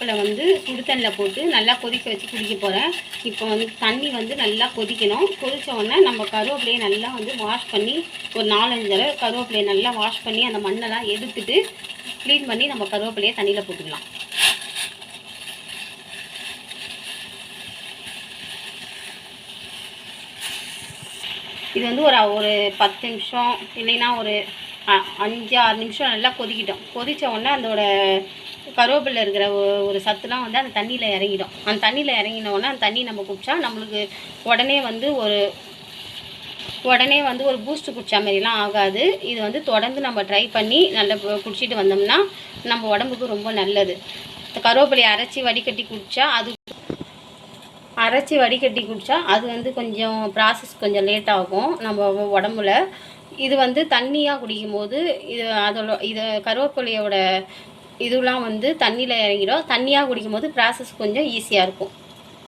கருவேப்பிலை வந்து சுடு தண்ணியில் போட்டு நல்லா கொதிக்க வச்சு குடிக்க போகிறேன். இப்போ வந்து தண்ணி வந்து நல்லா கொதிக்கணும். கொதித்த உடனே நம்ம கருவேப்பிலையை நல்லா வந்து வாஷ் பண்ணி ஒரு 4-5 தடவை கருவேப்பிலையை நல்லா வாஷ் பண்ணி அந்த மண்ணெல்லாம் எடுத்துட்டு க்ளீன் பண்ணி நம்ம கருவேப்பிலையை தண்ணியில் போட்டுக்கலாம். இது வந்து ஒரு 10 நிமிஷம் இல்லைன்னா ஒரு 5-6 நிமிஷம் நல்லா கொதிக்கிட்டோம். கொதித்த உடனே அதோட கருவேப்பிலை இருக்கிற ஒரு சத்துலாம் வந்து அந்த தண்ணியில் இறங்கிடும். அந்த தண்ணியில் இறங்கினோடனே அந்த தண்ணி நம்ம குடித்தா நம்மளுக்கு உடனே வந்து ஒரு பூஸ்ட்டு குடித்தா மாதிரிலாம் ஆகாது. இது வந்து தொடர்ந்து நம்ம ட்ரை பண்ணி நல்லா குடிச்சிட்டு வந்தோம்னா நம்ம உடம்புக்கு ரொம்ப நல்லது. கருவேப்பிலையை அரைச்சி வடிகட்டி குடித்தா அது வந்து கொஞ்சம் ப்ராசஸ் கொஞ்சம் லேட் ஆகும் நம்ம உடம்புல. இது வந்து தண்ணியாக குடிக்கும்போது இது கருவேப்பிலையோட இதெல்லாம் வந்து தண்ணியில் இறங்கிடும். தண்ணியாக குடிக்கும்போது ப்ராசஸ் கொஞ்சம் ஈஸியாக இருக்கும்.